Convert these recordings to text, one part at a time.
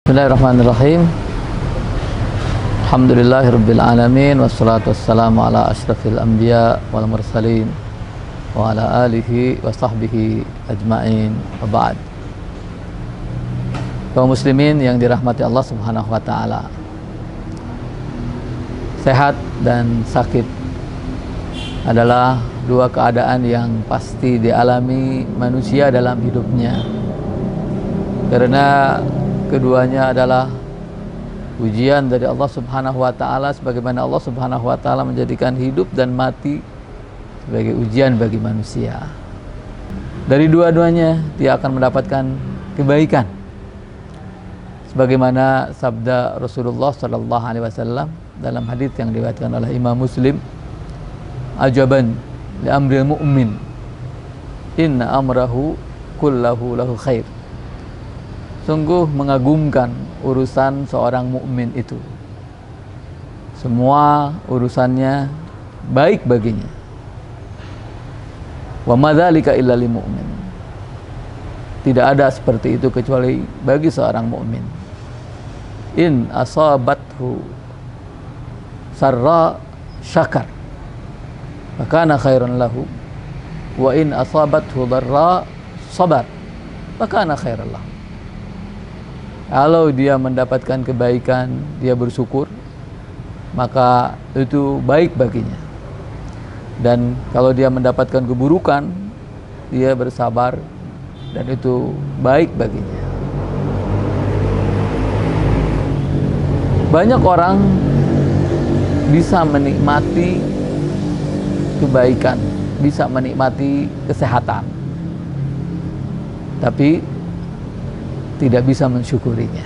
Bismillahirrahmanirrahim. Alhamdulillahirabbil alamin wassalatu wassalamu ala asyrafil anbiya wal mursalin wa ala alihi wa sahbihi ajmain. Wa ba'd. Kaum muslimin yang dirahmati Allah Subhanahu wa taala. Sehat dan sakit adalah dua keadaan yang pasti dialami manusia dalam hidupnya. Karena keduanya adalah ujian dari Allah Subhanahu wa taala, sebagaimana Allah Subhanahu wa taala menjadikan hidup dan mati sebagai ujian bagi manusia. Dari dua-duanya dia akan mendapatkan kebaikan. Sebagaimana sabda Rasulullah sallallahu alaihi wasallam dalam hadis yang diriwayatkan oleh Imam Muslim, "Ajaban li amril mu'min, inna amrahu kullahu lahu khair." Sungguh mengagumkan urusan seorang mukmin itu. Semua urusannya baik baginya. Wa madzalika illa lil mu'min. Tidak ada seperti itu kecuali bagi seorang mukmin. In asabathu sarra syakar, fakana khairan lahu. Wa in asabathu dharra sabar, fakana khairan lahu. Kalau dia mendapatkan kebaikan, dia bersyukur, maka itu baik baginya. Dan kalau dia mendapatkan keburukan, dia bersabar, dan itu baik baginya. Banyak orang bisa menikmati kebaikan, bisa menikmati kesehatan, tapi tidak bisa mensyukurinya.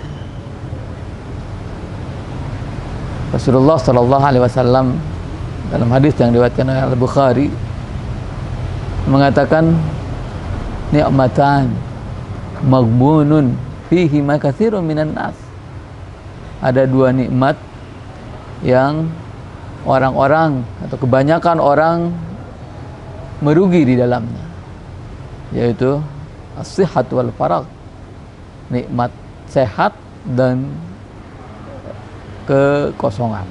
Rasulullah sallallahu alaihi wasallam dalam hadis yang diriwayatkan oleh Al-Bukhari mengatakan, ni'matan maghbunun fihi ma katsirun minan nas. Ada dua nikmat yang orang-orang atau kebanyakan orang merugi di dalamnya, yaitu as-sihhat wal faragh. Nikmat sehat dan kekosongan.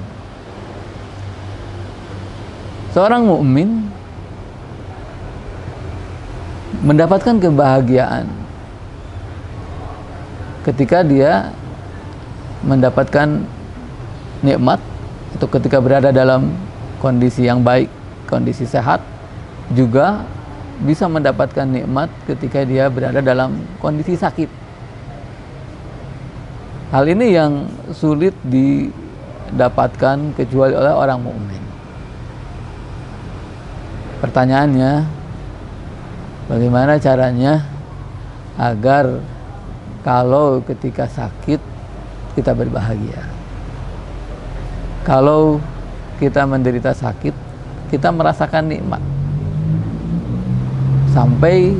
Seorang mukmin mendapatkan kebahagiaan ketika dia mendapatkan nikmat atau ketika berada dalam kondisi yang baik, kondisi sehat, juga bisa mendapatkan nikmat ketika dia berada dalam kondisi sakit. Hal ini yang sulit didapatkan kecuali oleh orang mukmin. Pertanyaannya, bagaimana caranya agar kalau ketika sakit kita berbahagia? Kalau kita menderita sakit, kita merasakan nikmat. Sampai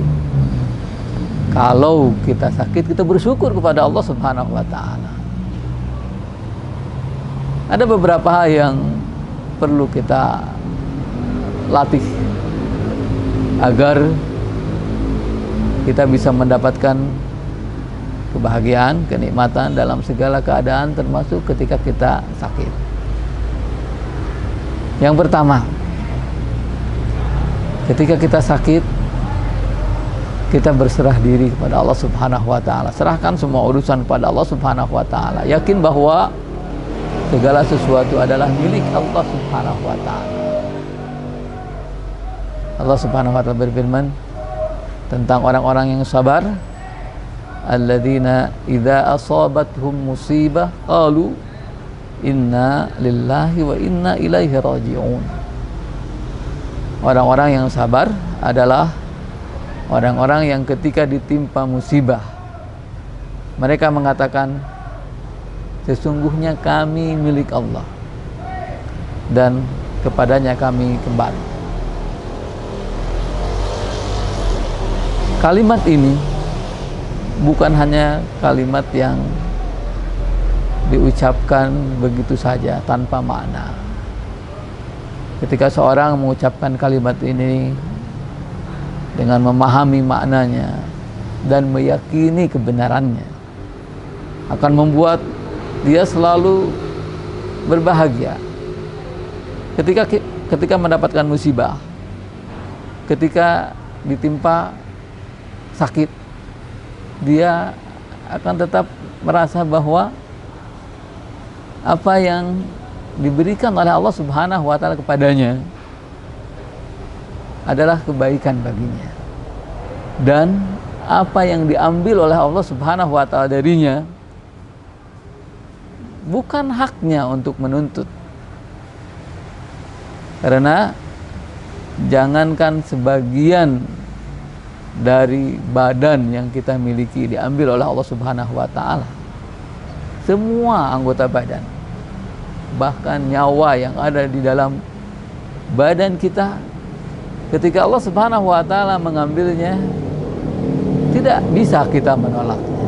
kalau kita sakit, kita bersyukur kepada Allah Subhanahu wa taala. Ada beberapa hal yang perlu kita latih agar kita bisa mendapatkan kebahagiaan, kenikmatan dalam segala keadaan, termasuk ketika kita sakit. Yang pertama, ketika kita sakit, kita berserah diri kepada Allah Subhanahu wa taala. Serahkan semua urusan kepada Allah Subhanahu wa taala. Yakin bahwa segala sesuatu adalah milik Allah Subhanahu wa taala. Allah Subhanahu wa taala berfirman tentang orang-orang yang sabar, alladzina idza asabathum musibah qalu inna lillahi wa inna ilaihi raji'un. Orang-orang yang sabar adalah orang-orang yang ketika ditimpa musibah, mereka mengatakan, sesungguhnya kami milik Allah dan kepadanya kami kembali. Kalimat ini bukan hanya kalimat yang diucapkan begitu saja tanpa makna. Ketika seorang mengucapkan kalimat ini dengan memahami maknanya dan meyakini kebenarannya, akan membuat dia selalu berbahagia. Ketika mendapatkan musibah, ketika ditimpa sakit, dia akan tetap merasa bahwa apa yang diberikan oleh Allah Subhanahu wa taala kepadanya adalah kebaikan baginya, dan apa yang diambil oleh Allah Subhanahu wa taala darinya bukan haknya untuk menuntut. Karena jangankan sebagian dari badan yang kita miliki diambil oleh Allah Subhanahu wa taala, semua anggota badan, bahkan nyawa yang ada di dalam badan kita, ketika Allah Subhanahu wa taala mengambilnya, tidak bisa kita menolaknya.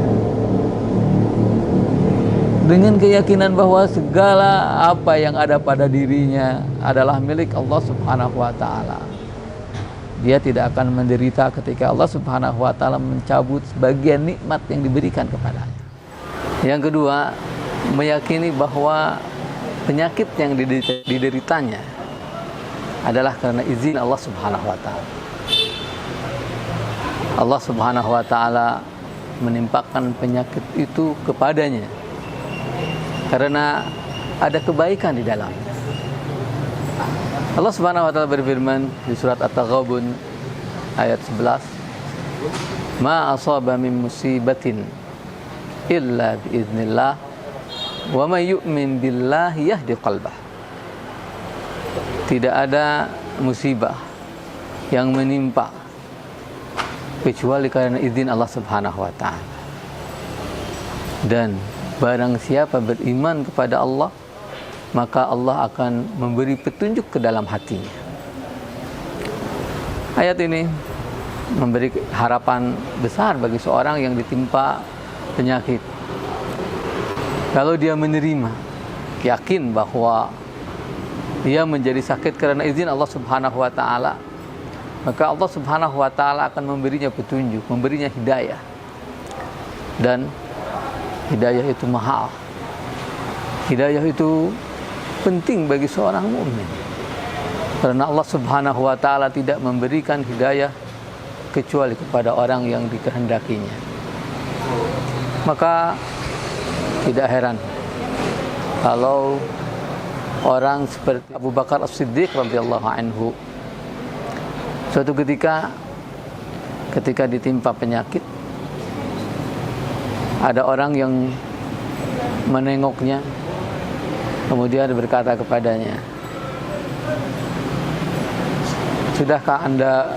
Dengan keyakinan bahwa segala apa yang ada pada dirinya adalah milik Allah Subhanahu wa taala. Dia tidak akan menderita ketika Allah Subhanahu wa taala mencabut sebagian nikmat yang diberikan kepadanya. Yang kedua, meyakini bahwa penyakit yang dideritanya adalah karena izin Allah Subhanahu wa taala. Allah Subhanahu wa taala menimpakan penyakit itu kepadanya karena ada kebaikan di dalamnya. Allah Subhanahu wa taala berfirman di surat At-Taghabun ayat 11, "Ma asaba min musibatin illa biiznillah wa may yu'min billahi yahdi qalbah." Tidak ada musibah yang menimpa kecuali karena izin Allah Subhanahu wa taala. Dan barang siapa beriman kepada Allah, maka Allah akan memberi petunjuk ke dalam hatinya. Ayat ini memberi harapan besar bagi seorang yang ditimpa penyakit. Kalau dia menerima, yakin bahwa dia menjadi sakit karena izin Allah Subhanahu wa taala, maka Allah Subhanahu wa taala akan memberinya petunjuk, memberinya hidayah. Dan hidayah itu mahal. Hidayah itu penting bagi seorang mukmin. Karena Allah Subhanahu wa taala tidak memberikan hidayah kecuali kepada orang yang dikehendakinya. Maka tidak heran kalau orang seperti Abu Bakar As-Siddiq radhiyallahu anhu suatu ketika ditimpa penyakit, ada orang yang menengoknya, kemudian berkata kepadanya, "Sudahkah Anda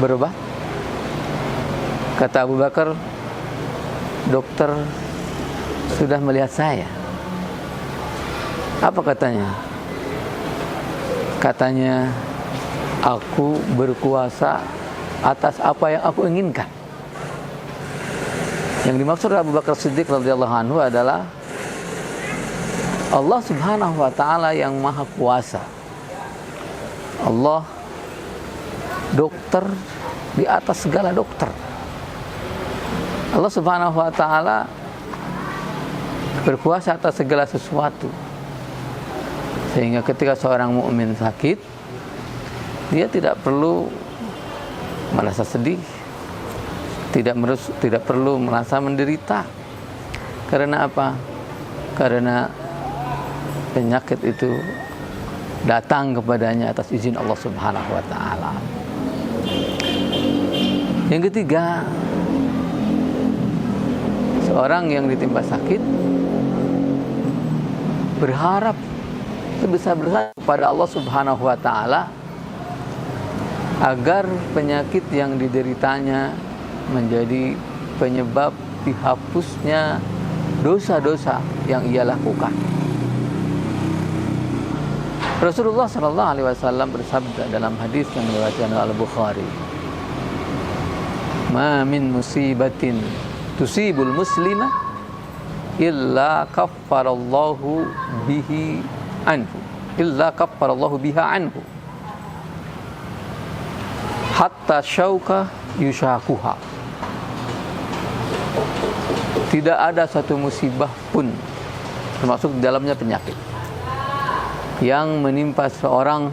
berobat?" Kata Abu Bakar, "Dokter sudah melihat saya." Apa katanya? Katanya, "Aku berkuasa atas apa yang aku inginkan." Yang dimaksud Abu Bakar Siddiq radhiyallahu anhu adalah Allah Subhanahu wa taala yang maha kuasa. Allah dokter di atas segala dokter. Allah Subhanahu wa taala berkuasa atas segala sesuatu. Sehingga ketika seorang mukmin sakit, dia tidak perlu merasa sedih, tidak perlu merasa menderita. Karena apa? Karena penyakit itu datang kepadanya atas izin Allah Subhanahu wa taala. Yang ketiga, seorang yang ditimpa sakit berharap sebesar-besar kepada Allah Subhanahu wa taala agar penyakit yang dideritanya menjadi penyebab dihapusnya dosa-dosa yang ia lakukan. Rasulullah sallallahu alaihi wasallam bersabda dalam hadis yang diriwayatkan oleh Al-Bukhari, "Ma min musibatin tusibul muslima illa kaffarallahu biha anhu hatta syauka yushakuha." tidak ada satu musibah pun, termasuk di dalamnya penyakit, yang menimpa seorang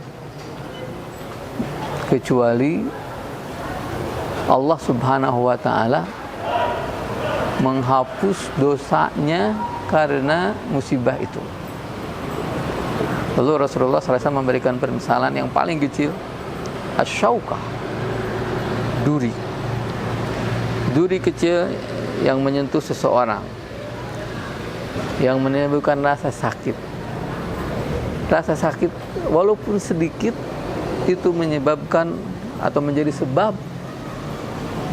kecuali Allah Subhanahu wa Ta'ala menghapus dosanya karena musibah itu. Lalu Rasulullah SAW memberikan permisalan yang paling kecil, asyaukah, duri. Duri kecil yang menyentuh seseorang, yang menimbulkan rasa sakit. Rasa sakit walaupun sedikit itu menyebabkan atau menjadi sebab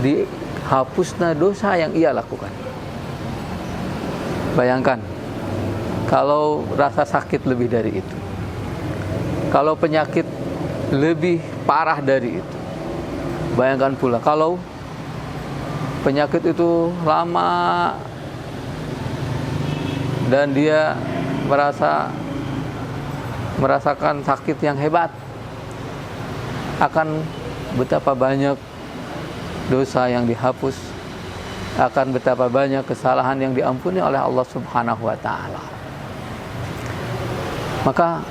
dihapusnya dosa yang ia lakukan. Bayangkan kalau rasa sakit lebih dari itu, kalau penyakit lebih parah dari itu. Bayangkan pula kalau penyakit itu lama dan dia merasakan sakit yang hebat, akan betapa banyak dosa yang dihapus, akan betapa banyak kesalahan yang diampuni oleh Allah Subhanahu wa Ta'ala. Maka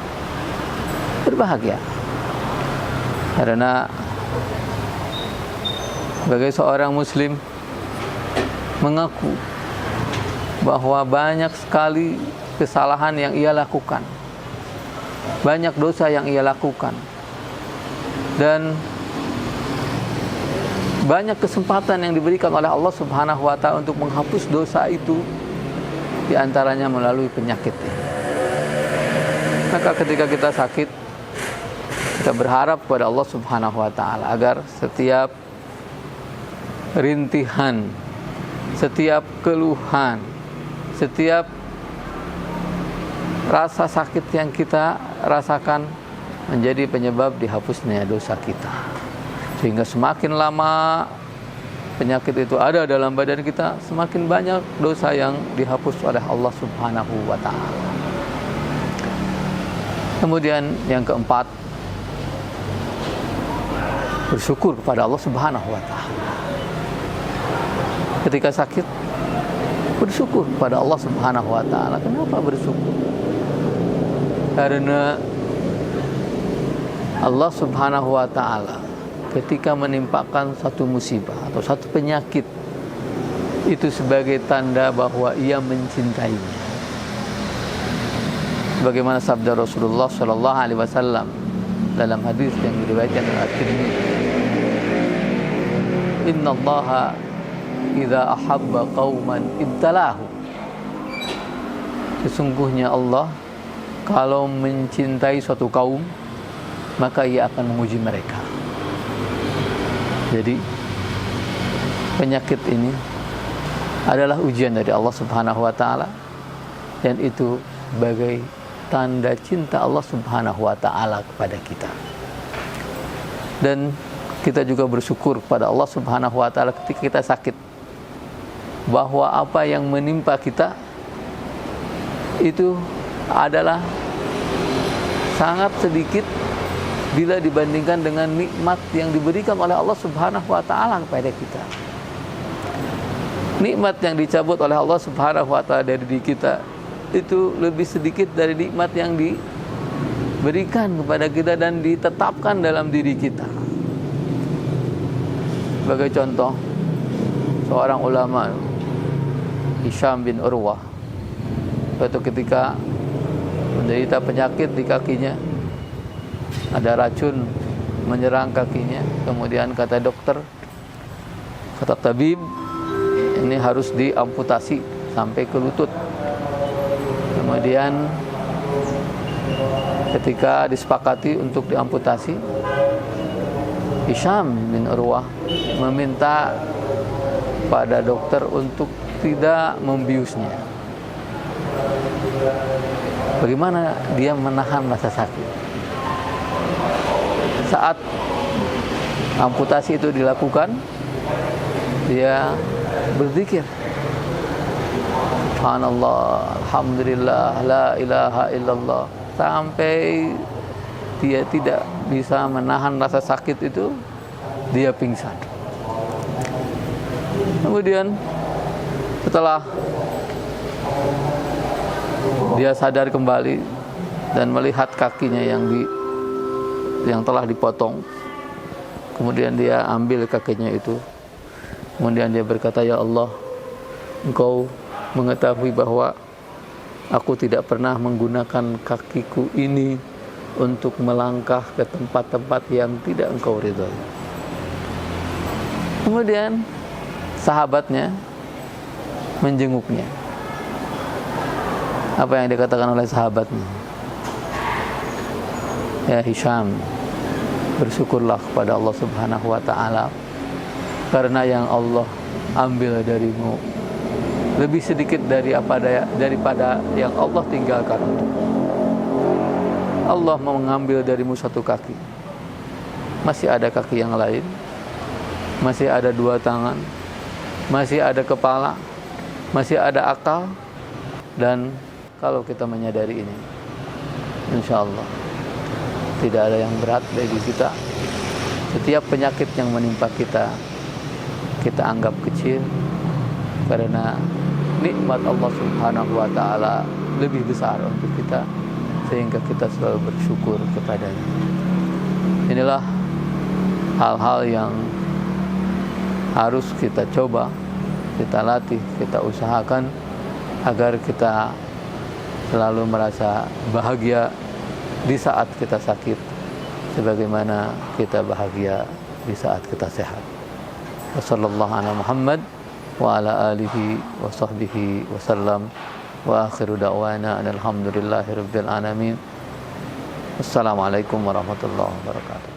berbahagia, karena sebagai seorang muslim mengaku bahwa banyak sekali kesalahan yang ia lakukan, banyak dosa yang ia lakukan, dan banyak kesempatan yang diberikan oleh Allah Subhanahu wa Ta'ala untuk menghapus dosa itu, di antaranya melalui penyakit. Maka ketika kita sakit, kita berharap kepada Allah Subhanahu wa Ta'ala agar setiap rintihan, setiap keluhan, setiap rasa sakit yang kita rasakan menjadi penyebab dihapusnya dosa kita. Sehingga semakin lama penyakit itu ada dalam badan kita, semakin banyak dosa yang dihapus oleh Allah Subhanahu wa Ta'ala. Kemudian yang keempat, bersyukur kepada Allah Subhanahu wa Ta'ala. Ketika sakit, bersyukur kepada Allah Subhanahu wa Ta'ala. Kenapa bersyukur? Karena Allah Subhanahu wa Ta'ala ketika menimpakan satu musibah atau satu penyakit, itu sebagai tanda bahwa ia mencintainya. Bagaimana sabda Rasulullah sallallahu alaihi wasallam dalam hadis yang diriwayatkan oleh At-Tirmidzi, "Innallaha idza ahabba qauman ibtalahu." Sesungguhnya Allah kalau mencintai suatu kaum, maka ia akan menguji mereka. Jadi penyakit ini adalah ujian dari Allah Subhanahu wa Ta'ala, dan itu sebagai tanda cinta Allah Subhanahu wa Ta'ala kepada kita. Dan kita juga bersyukur kepada Allah Subhanahu wa Ta'ala ketika kita sakit, bahwa apa yang menimpa kita itu adalah sangat sedikit bila dibandingkan dengan nikmat yang diberikan oleh Allah Subhanahu wa Ta'ala kepada kita. Nikmat yang dicabut oleh Allah Subhanahu wa Ta'ala dari diri kita itu lebih sedikit dari nikmat yang diberikan kepada kita dan ditetapkan dalam diri kita. Sebagai contoh, seorang ulama, Hisham bin Urwah, suatu ketika menderita penyakit di kakinya, ada racun menyerang kakinya. Kemudian kata dokter, kata tabib, ini harus diamputasi sampai ke lutut. Kemudian ketika disepakati untuk diamputasi, Hisham bin Urwah meminta pada dokter untuk tidak membiusnya. Bagaimana dia menahan rasa sakit? Saat amputasi itu dilakukan, dia berzikir, Subhanallah, Alhamdulillah, La ilaha illallah, sampai dia tidak bisa menahan rasa sakit itu, dia pingsan. Kemudian Setelah dia sadar kembali dan melihat kakinya yang telah dipotong, kemudian dia ambil kakinya itu. Kemudian dia berkata, "Ya Allah, Engkau mengetahui bahwa aku tidak pernah menggunakan kakiku ini untuk melangkah ke tempat-tempat yang tidak Engkau ridhoi." Kemudian sahabatnya menjenguknya. Apa yang dikatakan oleh sahabatnya? "Ya Hisham, bersyukurlah kepada Allah Subhanahu wa ta'ala, karena yang Allah ambil darimu lebih sedikit daripada yang Allah tinggalkan untukmu. Allah mengambil darimu satu kaki, masih ada kaki yang lain, masih ada dua tangan, masih ada kepala, masih ada akal. Dan kalau kita menyadari ini, insya Allah tidak ada yang berat bagi kita. Setiap penyakit yang menimpa kita, kita anggap kecil, karena nikmat Allah Subhanahu wa ta'ala lebih besar untuk kita, sehingga kita selalu bersyukur kepadanya. Inilah hal-hal yang harus kita coba, kita latih, kita usahakan agar kita selalu merasa bahagia di saat kita sakit, sebagaimana kita bahagia di saat kita sehat. Wassallallahu ala Muhammad wa ala alihi wa sahbihi wa sallam, wa akhiru da'wana alhamdulillahi rabbil alamin. Wassalamualaikum warahmatullahi wabarakatuh.